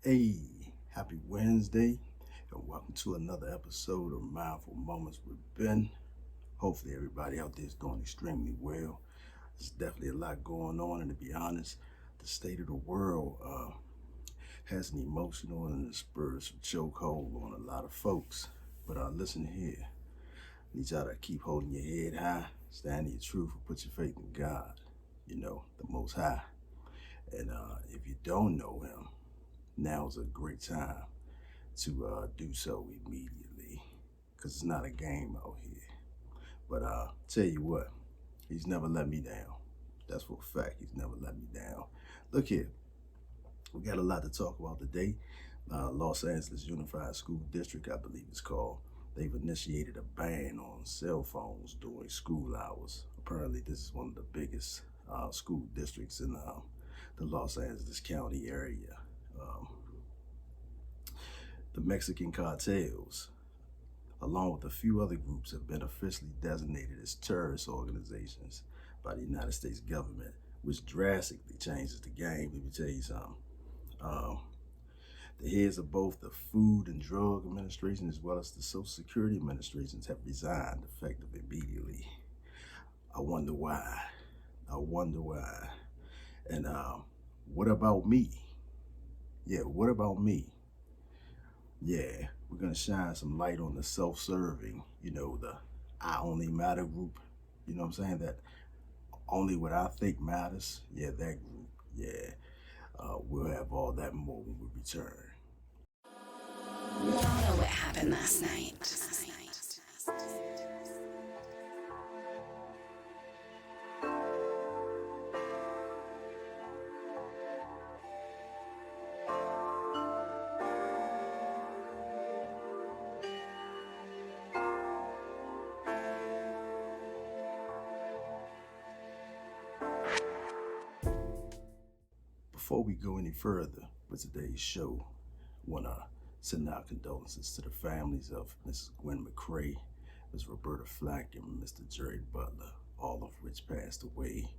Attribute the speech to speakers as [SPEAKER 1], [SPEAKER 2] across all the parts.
[SPEAKER 1] Hey, happy Wednesday, and welcome to another episode of Mindful Moments with Ben. Hopefully, everybody out there is doing extremely well. There's definitely a lot going on, and to be honest, the state of the world has an emotional and a spiritual chokehold on a lot of folks. But listen here, I need y'all to keep holding your head high, stand in your truth, and put your faith in God, the Most High. And if you don't know Him, now is a great time to do so immediately, because it's not a game out here. But tell you what, he's never let me down. That's for a fact. He's never let me down. Look here, we got a lot to talk about today. Los Angeles Unified School District, I believe it's called. They've initiated a ban on cell phones during school hours. Apparently, this is one of the biggest school districts in the Los Angeles County area. The Mexican cartels, along with a few other groups, have been officially designated as terrorist organizations by the United States government, which drastically changes the game. Let me tell you something. Um, the heads of both the Food and Drug Administration as well as the Social Security Administrations have resigned effective immediately. I wonder why. I wonder why. And what about me? Yeah, what about me? Yeah, we're going to shine some light on the self-serving, the I only matter group. You know what I'm saying? That only what I think matters. Yeah, that group. Yeah, we'll have all that more when we return.
[SPEAKER 2] We all know what happened last night.
[SPEAKER 1] Before we go any further with today's show, I want to send our condolences to the families of Mrs. Gwen McCrae, Ms. Roberta Flack, and Mr. Jerry Butler, all of which passed away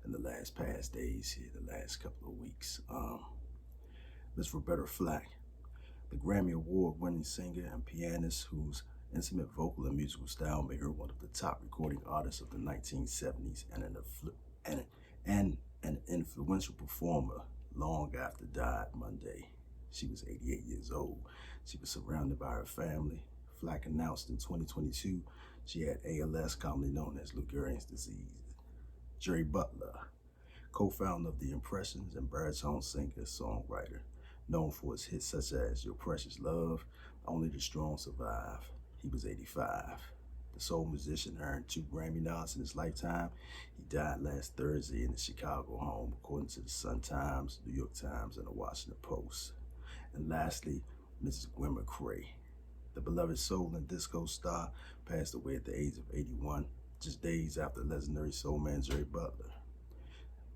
[SPEAKER 1] in the past days here, the last couple of weeks. Ms. Roberta Flack, the Grammy Award-winning singer and pianist whose intimate vocal and musical style made her one of the top recording artists of the 1970s and an influential performer, long after died Monday. She was 88 years old. She was surrounded by her family. Flack announced in 2022 she had ALS, commonly known as Lou Gehrig's disease. Jerry Butler, co-founder of The Impressions and baritone singer-songwriter, known for his hits such as Your Precious Love, Only the Strong Survive. He was 85. The soul musician earned 2 Grammy nods in his lifetime. He died last Thursday in his Chicago home, according to the Sun-Times, New York Times, and the Washington Post. And lastly, Mrs. Gwen McCrae, the beloved soul and disco star, passed away at the age of 81, just days after legendary soul man Jerry Butler.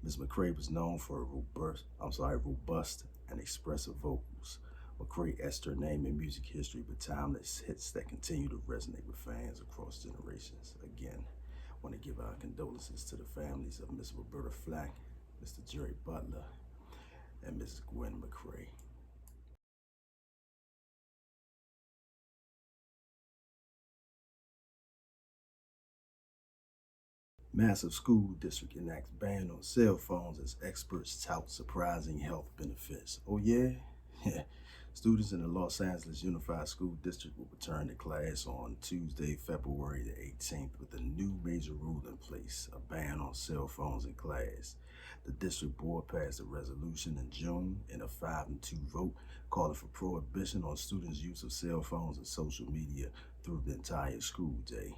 [SPEAKER 1] Ms. McCrae was known for robust and expressive vocals. McCrae etched her name in music history with timeless hits that continue to resonate with fans across generations. Again, I want to give our condolences to the families of Ms. Roberta Flack, Mr. Jerry Butler, and Mrs. Gwen McCrae. Massive school district enacts ban on cell phones as experts tout surprising health benefits. Oh yeah? Students in the Los Angeles Unified School District will return to class on Tuesday, February the 18th with a new major rule in place, a ban on cell phones in class. The district board passed a resolution in June in a 5-2 vote calling for prohibition on students' use of cell phones and social media through the entire school day.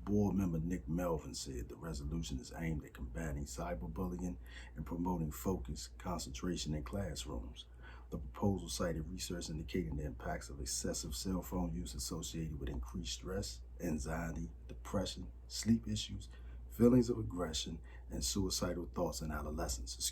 [SPEAKER 1] Board member Nick Melvin said the resolution is aimed at combating cyberbullying and promoting focus, concentration in classrooms. The proposal cited research indicating the impacts of excessive cell phone use associated with increased stress, anxiety, depression, sleep issues, feelings of aggression, and suicidal thoughts in adolescents.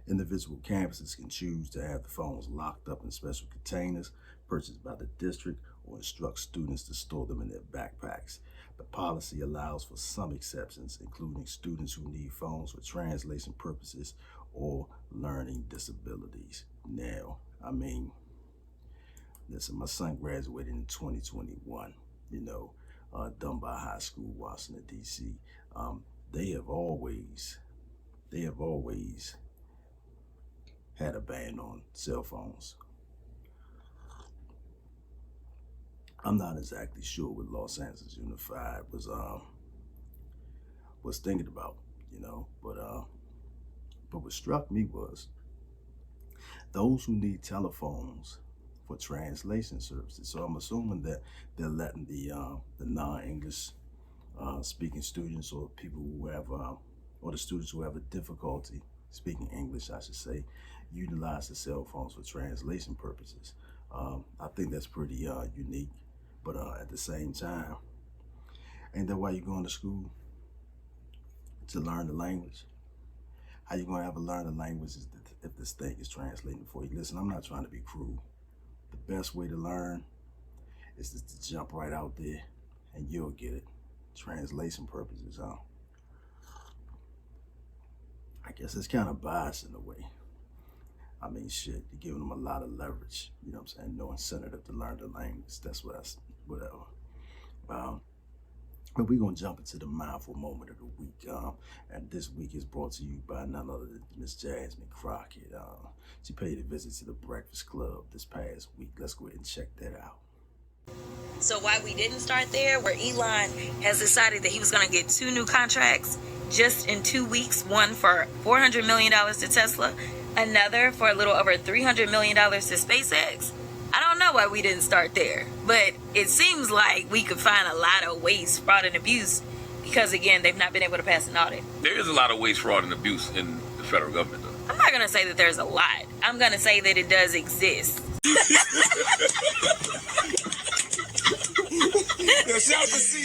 [SPEAKER 1] Individual campuses can choose to have the phones locked up in special containers purchased by the district or instruct students to store them in their backpacks. The policy allows for some exceptions, including students who need phones for translation purposes or learning disabilities. Now, I mean, listen, my son graduated in 2021, you know, Dunbar High School, Washington, D.C. Um, they have always, they have always had a ban on cell phones. I'm not exactly sure what Los Angeles Unified was thinking about, you know, but what struck me was those who need telephones for translation services. So I'm assuming that they're letting the non-English speaking students or people who have or the students who have a difficulty speaking English, I should say, utilize the cell phones for translation purposes. I think that's pretty unique, but at the same time, ain't that why you're going to school? To learn the language? How you gonna ever learn the language if this thing is translating for you? Listen, I'm not trying to be cruel. The best way to learn is just to jump right out there and you'll get it. Translation purposes, huh? I guess it's kind of biased in a way. I mean, shit, you're giving them a lot of leverage. You know what I'm saying? No incentive to learn the language. That's what whatever. Um, but we're going to jump into the mindful moment of the week. And this week is brought to you by none other than Miss Jasmine Crockett. She paid a visit to the Breakfast Club this past week. Let's go ahead and check that out.
[SPEAKER 3] So why we didn't start there, where Elon has decided that he was going to get 2 new contracts just in 2 weeks, one for $400 million to Tesla, another for a little over $300 million to SpaceX. I don't know why we didn't start there, but it seems like we could find a lot of waste, fraud, and abuse because, again, they've not been able to pass an audit.
[SPEAKER 4] There is a lot of waste, fraud, and abuse in the federal government, though.
[SPEAKER 3] I'm not going to say that there's a lot. I'm going to say that it does exist.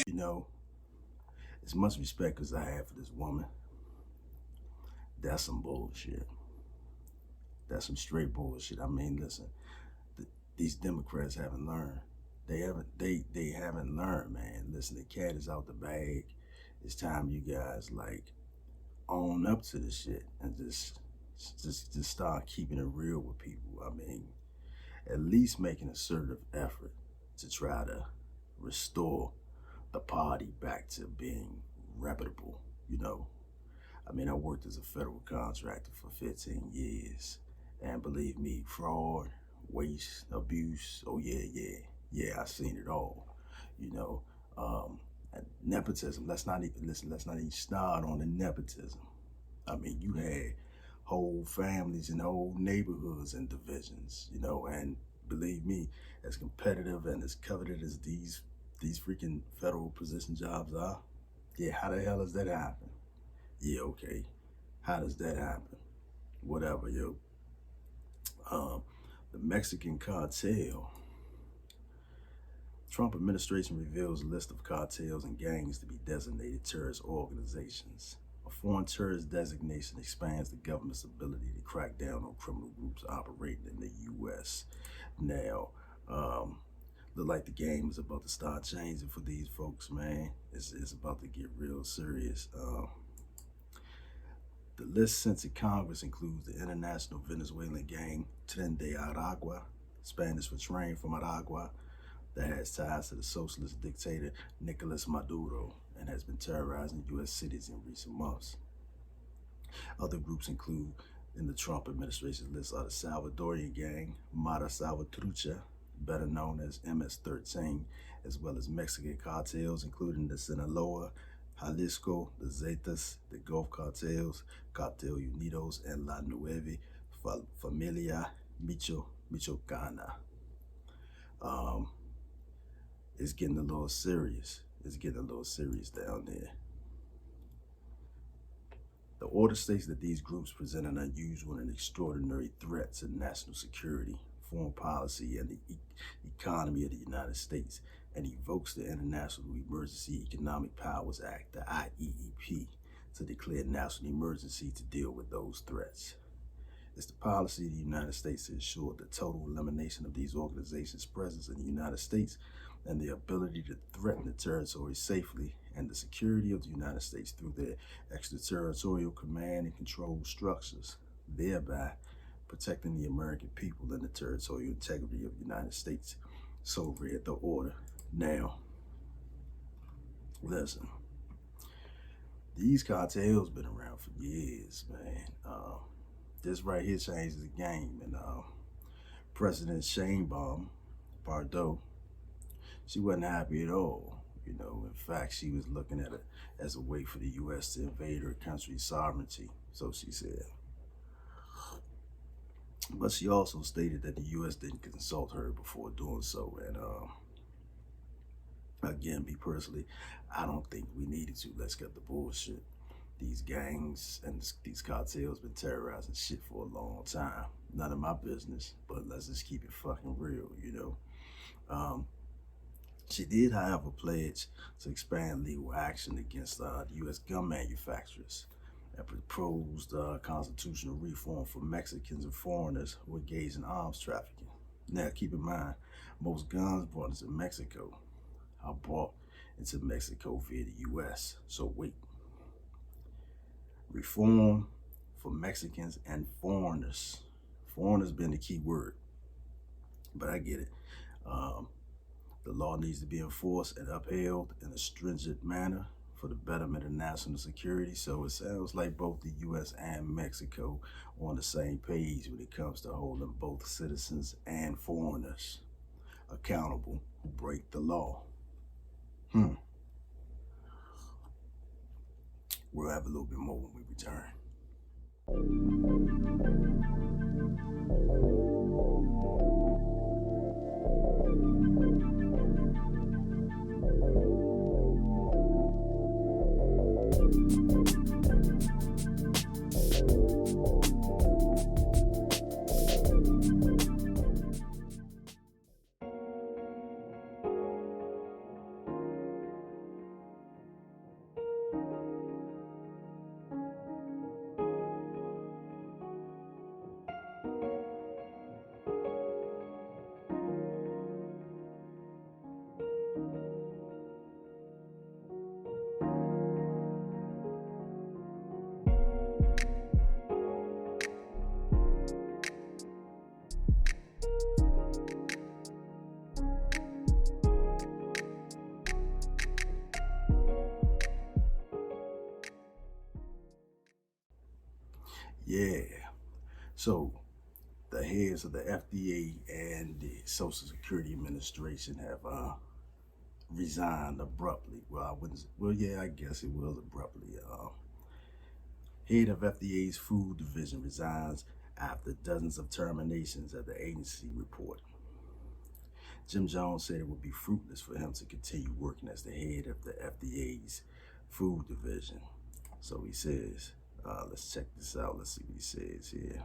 [SPEAKER 1] You know, as much respect as I have for this woman, that's some bullshit. That's some straight bullshit. I mean, listen, these Democrats haven't learned. They haven't learned, man. Listen, the cat is out the bag. It's time you guys like own up to the shit and just start keeping it real with people. I mean, at least make an assertive effort to try to restore the party back to being reputable, you know. I mean, I worked as a federal contractor for 15 years, and believe me, fraud, waste, abuse, oh yeah, I've seen it all, you know. And nepotism, let's not even start on the nepotism. I mean, you had whole families and whole neighborhoods and divisions, you know, and believe me, as competitive and as coveted as these freaking federal position jobs are, yeah, how the hell does that happen? Yeah, okay. How does that happen? Whatever, yo. The Mexican cartel. Trump administration reveals a list of cartels and gangs to be designated terrorist organizations. A foreign terrorist designation expands the government's ability to crack down on criminal groups operating in the U.S. Now, look like the game is about to start changing for these folks, man. It's about to get real serious. The list sent to Congress includes the international Venezuelan gang Tren de Aragua, Spanish for train from Aragua, that has ties to the socialist dictator Nicolas Maduro and has been terrorizing U.S. cities in recent months. Other groups include, in the Trump administration's list, are the Salvadorian gang Mara Salvatrucha, better known as MS-13, as well as Mexican cartels, including the Sinaloa, Jalisco, the Zetas, the Gulf cartels, Cartel Unidos, and La Nueve Familia Michoacana. It's getting a little serious. It's getting a little serious down there. The order states that these groups present an unusual and extraordinary threat to national security, foreign policy, and the economy of the United States, and evokes the International Emergency Economic Powers Act, the IEEP, to declare national emergency to deal with those threats. It's the policy of the United States to ensure the total elimination of these organizations' presence in the United States and the ability to threaten the territory safely and the security of the United States through their extraterritorial command and control structures. thereby protecting the American people and the territorial integrity of the United States. So read the order. Now, listen, these cartels been around for years, man. This right here changes the game. And President Sheinbaum, Pardo, she wasn't happy at all. You know, in fact, she was looking at it as a way for the U.S. to invade her country's sovereignty, so she said. But she also stated that the U.S. didn't consult her before doing so. And again, me personally, I don't think we needed to. Let's cut the bullshit. These gangs and these cartels been terrorizing shit for a long time. None of my business, but let's just keep it fucking real, you know. She did, however, pledge to expand legal action against the U.S. gun manufacturers and proposed constitutional reform for Mexicans and foreigners who engage in arms trafficking. Now, keep in mind, most guns brought into Mexico are brought into Mexico via the U.S. So wait. Reform for Mexicans and foreigners. Foreigners been the key word, but I get it. The law needs to be enforced and upheld in a stringent manner for the betterment of national security. So it sounds like both the U.S. and Mexico are on the same page when it comes to holding both citizens and foreigners accountable who break the law. We'll have a little bit more when we return. Yeah. So the heads of the FDA and the Social Security Administration have resigned abruptly. Well, I wouldn't. Well, yeah, I guess it was abruptly. Head of FDA's Food Division resigns after dozens of terminations, at the agency report. Jim Jones said it would be fruitless for him to continue working as the head of the FDA's Food Division. So he says, let's check this out. Let's see what he says here.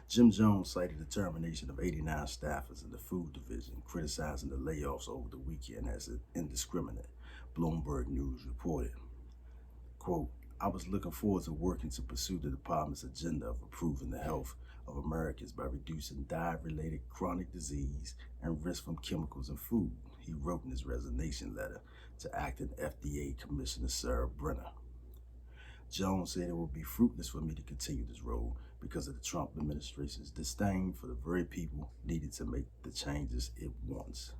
[SPEAKER 1] Jim Jones cited the termination of 89 staffers in the food division, criticizing the layoffs over the weekend as indiscriminate, Bloomberg News reported. Quote, I was looking forward to working to pursue the department's agenda of improving the health of Americans by reducing diet-related chronic disease and risk from chemicals in food, he wrote in his resignation letter to acting FDA Commissioner Sarah Brenner. Jones said it would be fruitless for me to continue this role because of the Trump administration's disdain for the very people needed to make the changes it wants.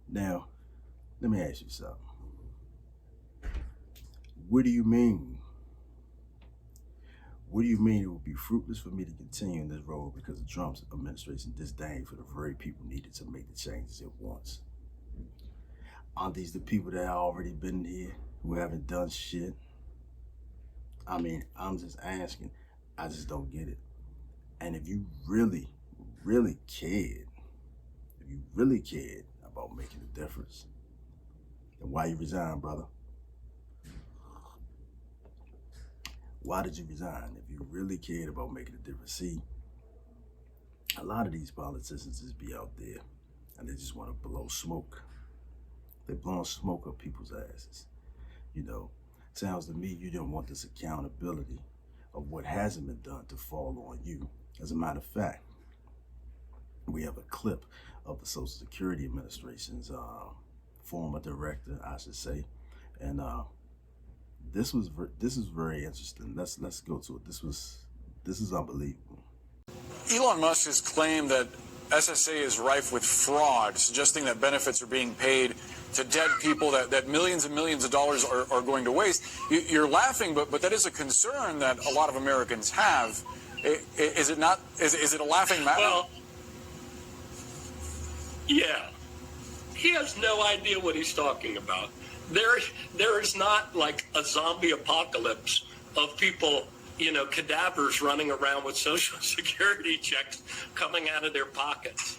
[SPEAKER 1] Now, let me ask you something. What do you mean? What do you mean it would be fruitless for me to continue in this role because of Trump's administration disdain for the very people needed to make the changes it wants? Aren't these the people that have already been here who haven't done shit? I mean, I'm just asking. I just don't get it. And if you really, really cared, about making a difference, then why you resign, brother? Why did you resign if you really cared about making a difference? See, a lot of these politicians just be out there and they just want to blow smoke. They're blowing smoke up people's asses. You know, sounds to me you don't want this accountability of what hasn't been done to fall on you. As a matter of fact, we have a clip of the Social Security Administration's former director, I should say, and this is very interesting. Let's go to it. This is unbelievable.
[SPEAKER 5] Elon Musk has claimed that SSA is rife with fraud, suggesting that benefits are being paid to dead people, that millions and millions of dollars are going to waste. You're laughing, but that is a concern that a lot of Americans have. Is it not? Is it a laughing matter?
[SPEAKER 6] Well, yeah. He has no idea what he's talking about. There is not like a zombie apocalypse of people, cadavers running around with Social Security checks coming out of their pockets.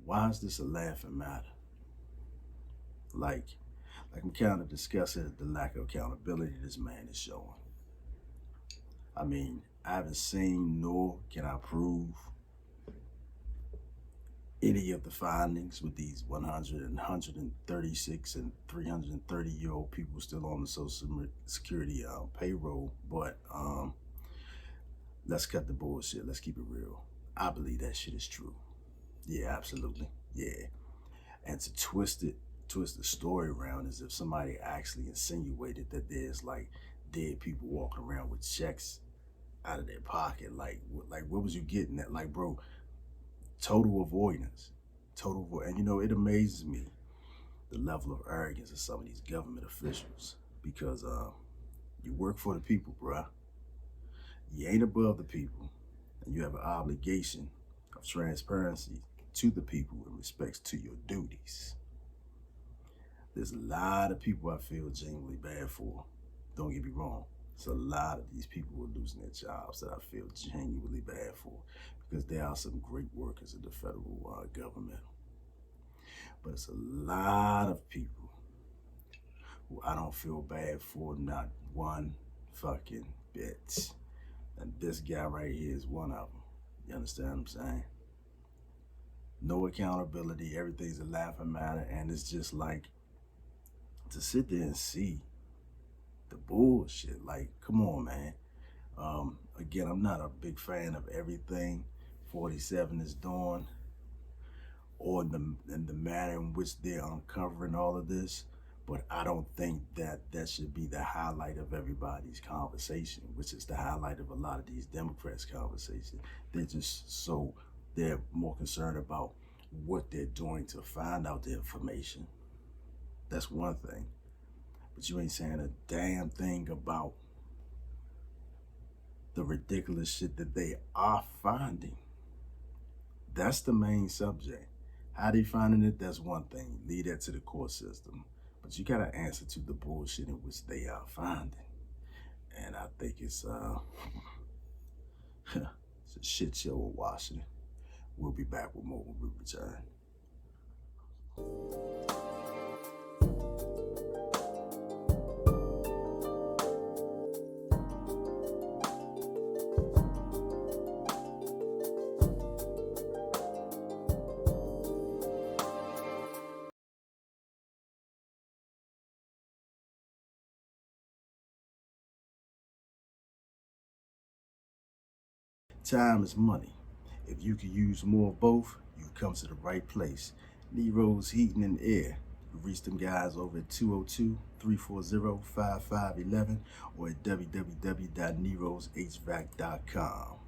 [SPEAKER 1] Why is this a laughing matter? Like I'm kind of discussing the lack of accountability this man is showing. I mean, I haven't seen nor can I prove any of the findings with these 100 and 136 and 330-year-old people still on the Social Security payroll. But let's cut the bullshit. Let's keep it real. I believe that shit is true. Yeah, absolutely. Yeah. And to twist the story around as if somebody actually insinuated that there's like dead people walking around with checks out of their pocket. Like what was you getting at? Like, bro, total avoidance. And it amazes me the level of arrogance of some of these government officials because you work for the people, bruh. You ain't above the people, and you have an obligation of transparency to the people in respects to your duties. There's a lot of people I feel genuinely bad for. Don't get me wrong. There's a lot of these people who are losing their jobs that I feel genuinely bad for because there are some great workers in the federal government. But it's a lot of people who I don't feel bad for, not one fucking bit. And this guy right here is one of them. You understand what I'm saying? No accountability, everything's a laughing matter, and it's just like to sit there and see the bullshit. Like, come on, man. Again, I'm not a big fan of everything 47 is doing or in the manner in which they're uncovering all of this, but I don't think that should be the highlight of everybody's conversation, which is the highlight of a lot of these Democrats' conversation. They're more concerned about what they're doing to find out the information. That's one thing. But you ain't saying a damn thing about the ridiculous shit that they are finding. That's the main subject. How they finding it, that's one thing. Leave that to the court system. But you gotta answer to the bullshit in which they are finding. And I think it's it's a shit show in Washington. We'll be back with more when we return. Time is money. If you could use more of both, you come to the right place. Nero's Heating and Air. You reach them guys over at 202-340-5511 or at www.neroshvac.com.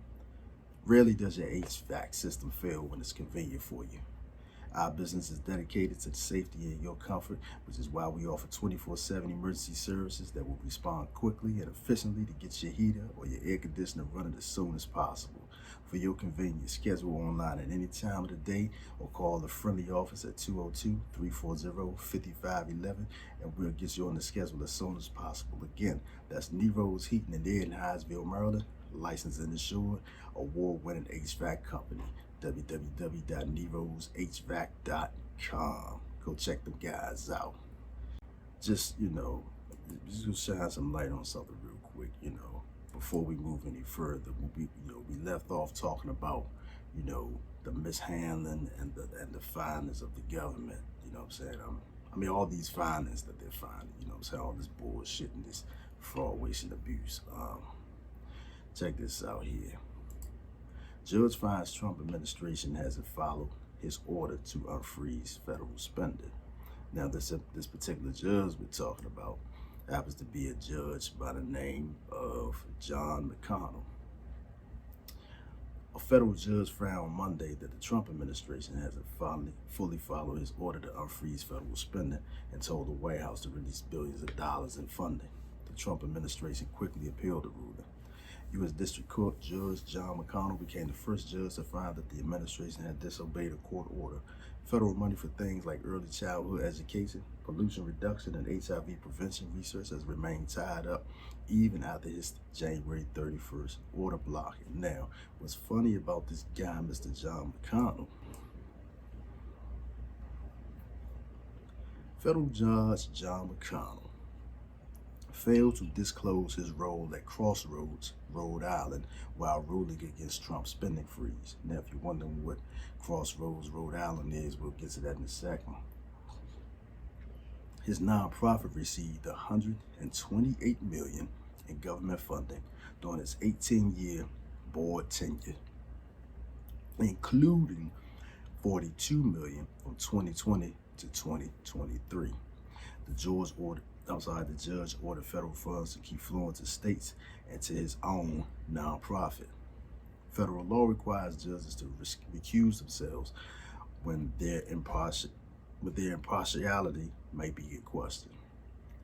[SPEAKER 1] Rarely does your HVAC system fail when it's convenient for you. Our business is dedicated to the safety and your comfort, which is why we offer 24/7 emergency services that will respond quickly and efficiently to get your heater or your air conditioner running as soon as possible. For your convenience, schedule online at any time of the day or call the friendly office at 202-340-5511 and we'll get you on the schedule as soon as possible. Again, that's Nero's Heating and Air in Hyattsville, Maryland, licensed and insured, award-winning HVAC company. www.neroshvac.com. Go check them guys out. Just gonna shine some light on something real quick, before we move any further. We left off talking about, the mishandling and the findings of the government. You know what I'm saying? All these findings that they're finding, all this bullshit and this fraud, waste, and abuse. Check this out here. Judge finds Trump administration hasn't followed his order to unfreeze federal spending. Now, this particular judge we're talking about happens to be a judge by the name of John McConnell. A federal judge found Monday that the Trump administration hasn't fully followed his order to unfreeze federal spending and told the White House to release billions of dollars in funding. The Trump administration quickly appealed the ruling. U.S. District Court Judge John McConnell became the first judge to find that the administration had disobeyed a court order. Federal money for things like early childhood education, pollution reduction, and HIV prevention research has remained tied up even after his January 31st order blocking. Now, what's funny about this guy, Mr. John McConnell, federal judge John McConnell failed to disclose his role at Crossroads, Rhode Island, while ruling against Trump's spending freeze. Now, if you're wondering what Crossroads, Rhode Island is, we'll get to that in a second. His nonprofit received $128 million in government funding during his 18-year board tenure, including $42 million from 2020 to 2023. The judge ordered federal funds to keep flowing to states and to his own nonprofit. Federal law requires judges to recuse themselves when their impartiality may be in question.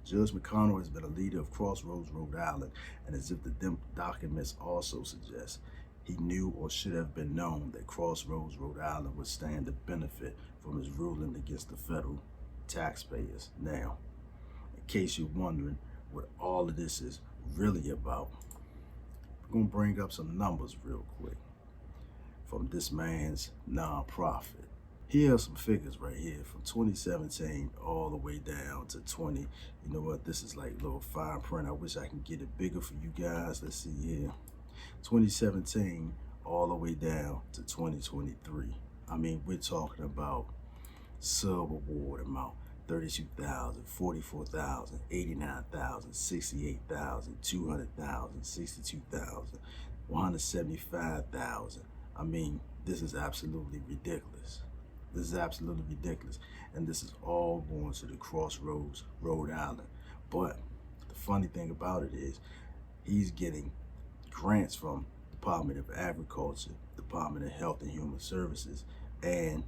[SPEAKER 1] Judge McConnell has been a leader of Crossroads, Rhode Island, and as if the documents also suggest, he knew or should have been known that Crossroads, Rhode Island would stand to benefit from his ruling against the federal taxpayers. Now, in case you're wondering what all of this is really about, we're going to bring up some numbers real quick from this man's nonprofit. Here are some figures right here from 2017 all the way down to 20. You know what? This is like a little fine print. I wish I can get it bigger for you guys. Let's see here. 2017 all the way down to 2023. I mean, we're talking about sub-award amount. 32,000, 44,000, 89,000, 68,000, 200,000, 62,000, 175,000. I mean, this is absolutely ridiculous. This is absolutely ridiculous. And this is all going to the Crossroads, Rhode Island. But the funny thing about it is he's getting grants from Department of Agriculture, Department of Health and Human Services, and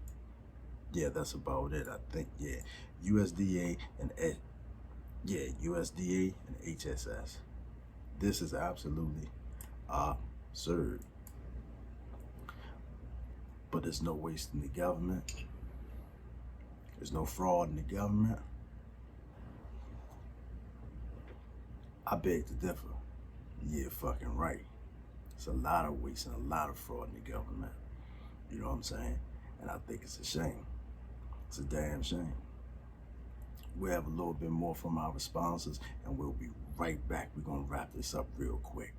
[SPEAKER 1] yeah, that's about it. I think, yeah, USDA and HSS. This is absolutely absurd. But there's no waste in the government. There's no fraud in the government. I beg to differ. Yeah, fucking right. It's a lot of waste and a lot of fraud in the government. You know what I'm saying? And I think it's a shame. It's a damn shame. We'll have a little bit more from our sponsors and we'll be right back. We're going to wrap this up real quick.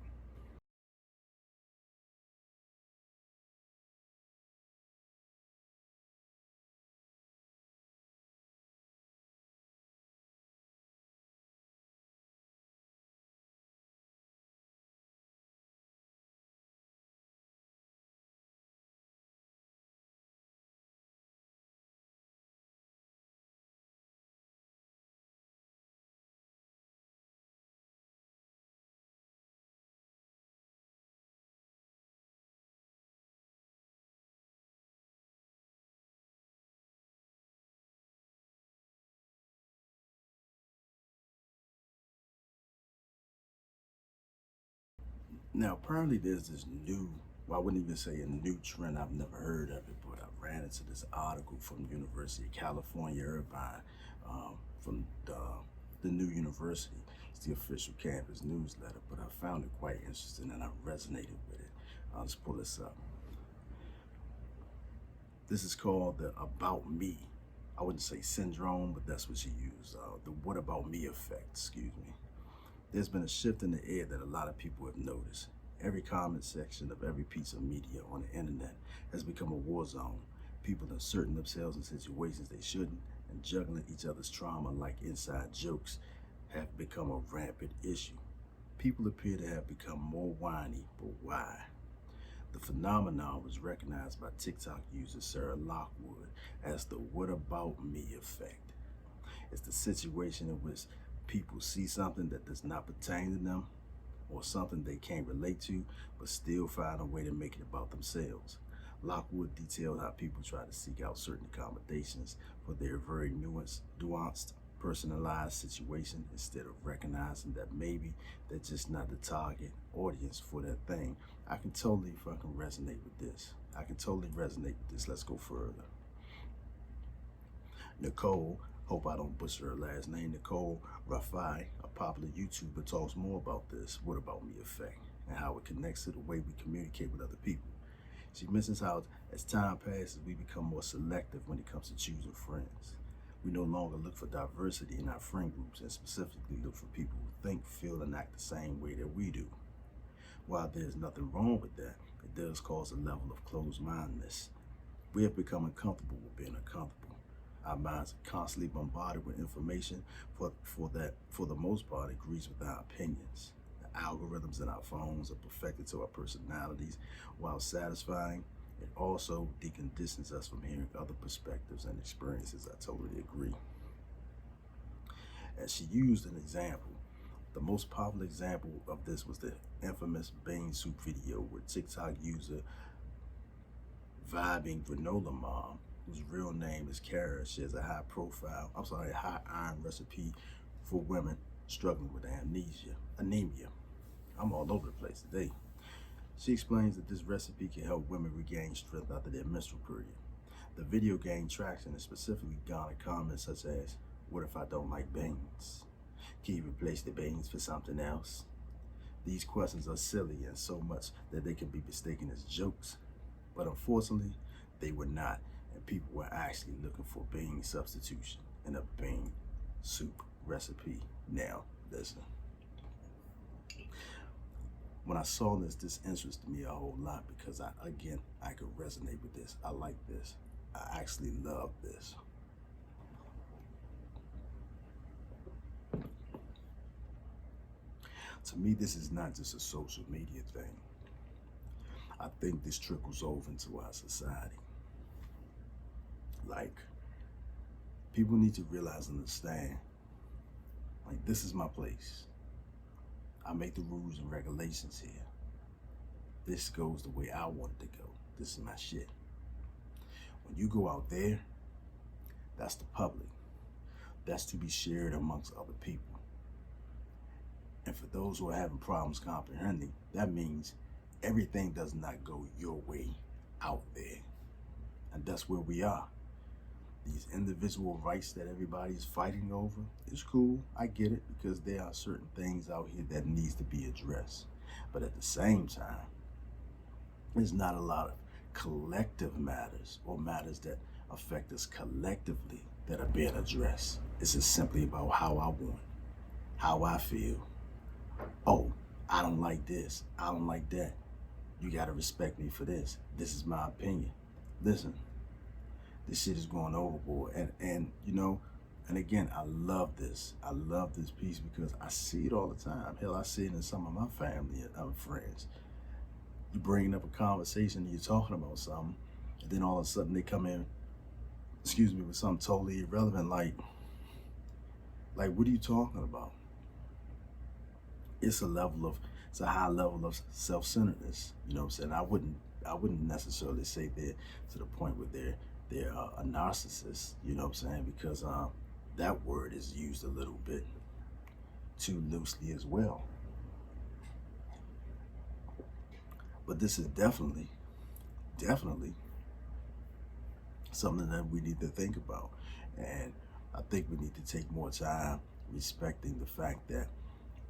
[SPEAKER 1] Now, apparently there's this new, well, I wouldn't even say a new trend. I've never heard of it, but I ran into this article from University of California, Irvine, from the new university. It's the official campus newsletter, but I found it quite interesting and I resonated with it. Let's pull this up. This is called the About Me. I wouldn't say syndrome, but that's what you use. The What About Me effect, excuse me. There's been a shift in the air that a lot of people have noticed. Every comment section of every piece of media on the internet has become a war zone. People inserting themselves in situations they shouldn't and juggling each other's trauma like inside jokes have become a rampant issue. People appear to have become more whiny, but why? The phenomenon was recognized by TikTok user Sarah Lockwood as the "what about me" effect. It's the situation in which people see something that does not pertain to them or something they can't relate to, but still find a way to make it about themselves. Lockwood detailed how people try to seek out certain accommodations for their very nuanced, personalized situation instead of recognizing that maybe they're just not the target audience for that thing. I can totally fucking resonate with this. Let's go further. Nicole, hope I don't butcher her last name, Nicole Rafai, a popular YouTuber, talks more about this "what about me" effect and how it connects to the way we communicate with other people. She mentions how as time passes, we become more selective when it comes to choosing friends. We no longer look for diversity in our friend groups and specifically look for people who think, feel, and act the same way that we do. While there's nothing wrong with that, it does cause a level of closed-mindedness. We have become uncomfortable with being uncomfortable. Our minds are constantly bombarded with information for the most part, agrees with our opinions. The algorithms in our phones are perfected to our personalities. While satisfying, it also deconditions us from hearing other perspectives and experiences. I totally agree. As she used an example, the most popular example of this was the infamous bean soup video where TikTok user Vibing Granola Mom, whose real name is Kara, shares a high iron recipe for women struggling with anemia. I'm all over the place today. She explains that this recipe can help women regain strength after their menstrual period. The video gained traction and specifically garnered comments such as, "What if I don't like beans? Can you replace the beans for something else?" These questions are silly and so much that they can be mistaken as jokes. But unfortunately, they were not, and people were actually looking for bean substitution in a bean soup recipe. Now, listen. When I saw this interested me a whole lot because I could resonate with this. I like this. I actually love this. To me, this is not just a social media thing. I think this trickles over into our society. Like, people need to realize and understand, like, this is my place. I make the rules and regulations here. This goes the way I want it to go. This is my shit. When you go out there, that's the public. That's to be shared amongst other people. And for those who are having problems comprehending, that means everything does not go your way out there. And that's where we are. These individual rights that everybody's fighting over is cool. I get it, because there are certain things out here that needs to be addressed. But at the same time, there's not a lot of collective matters or matters that affect us collectively that are being addressed. It's just simply about how I want, how I feel. Oh, I don't like this. I don't like that. You gotta respect me for this. This is my opinion. Listen, this shit is going overboard. And you know, and again, I love this. I love this piece because I see it all the time. Hell, I see it in some of my family and other friends. You're bringing up a conversation and you're talking about something, and then all of a sudden they come in, with something totally irrelevant, like what are you talking about? It's a high level of self-centeredness. You know what I'm saying? I wouldn't necessarily say they're to the point where they're a narcissist. You know what I'm saying? Because that word is used a little bit too loosely as well. But this is definitely something that we need to think about. And I think we need to take more time respecting the fact that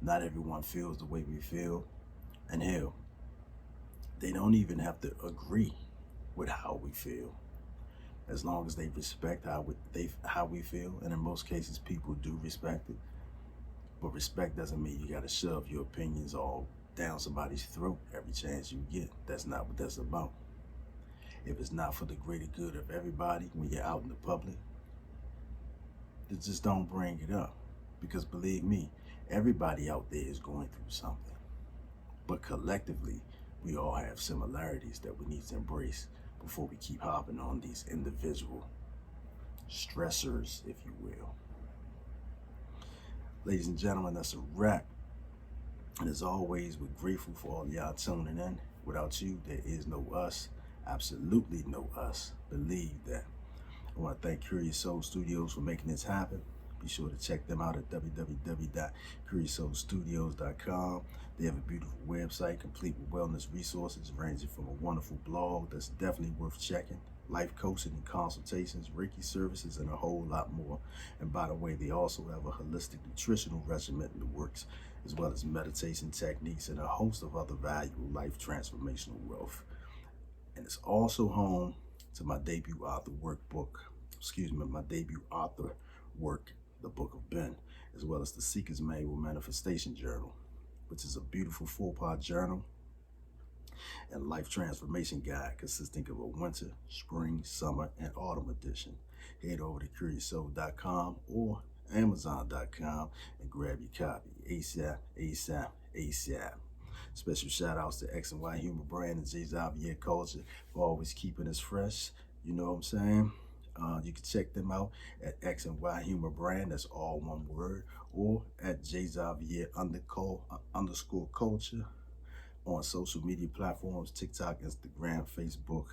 [SPEAKER 1] not everyone feels the way we feel. And hell, they don't even have to agree with how we feel, as long as they respect how we feel. And in most cases, people do respect it. But respect doesn't mean you gotta shove your opinions all down somebody's throat every chance you get. That's not what that's about. If it's not for the greater good of everybody when you're out in the public, then just don't bring it up. Because believe me, Everybody out there is going through something, but collectively, we all have similarities that we need to embrace before we keep hopping on these individual stressors, if you will. Ladies and gentlemen, that's a wrap. And as always, we're grateful for all y'all tuning in. Without you, there is no us. Absolutely no us. Believe that. I want to thank Curious Soul Studios for making this happen. Be sure to check them out at www.curioussoulstudios.com. They have a beautiful website complete with wellness resources ranging from a wonderful blog that's definitely worth checking, life coaching and consultations, Reiki services, and a whole lot more. And by the way, they also have a holistic nutritional regimen in the works, as well as meditation techniques and a host of other valuable life transformational wealth. And it's also home to my debut author work, The Book of Ben, as well as the Seeker's Manual Manifestation Journal, which is a beautiful 4-part journal and life transformation guide consisting of a winter, spring, summer, and autumn edition. Head over to CuriousSoul.com or Amazon.com and grab your copy ASAP, ASAP, ASAP. Special shout outs to X and Y Humor Brand and J Xavier Culture for always keeping us fresh. You know what I'm saying? You can check them out at X and Y Humor Brand, that's all one word, or at J Xavier _ culture on social media platforms, TikTok, Instagram, Facebook,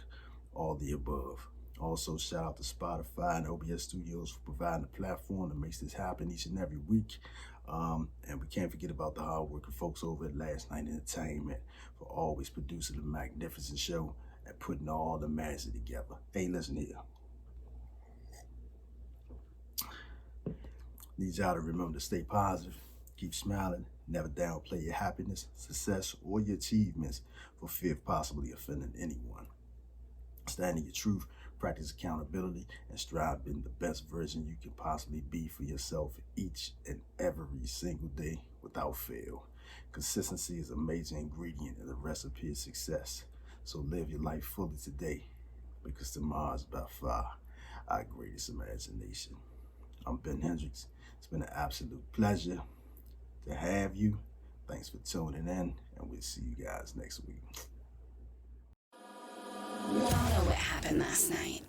[SPEAKER 1] all the above. Also, shout out to Spotify and OBS Studios for providing a platform that makes this happen each and every week. And we can't forget about the hardworking folks over at Last Night Entertainment for always producing a magnificent show and putting all the magic together. Hey, listen here. Need y'all to remember to stay positive, keep smiling, never downplay your happiness, success, or your achievements for fear of possibly offending anyone. Stand in your truth, practice accountability, and strive being the best version you can possibly be for yourself each and every single day without fail. Consistency is a major ingredient in the recipe of success. So live your life fully today, because tomorrow is by far our greatest imagination. I'm Ben Hendricks. It's been an absolute pleasure to have you. Thanks for tuning in, and we'll see you guys next week.
[SPEAKER 2] We all know what happened last night.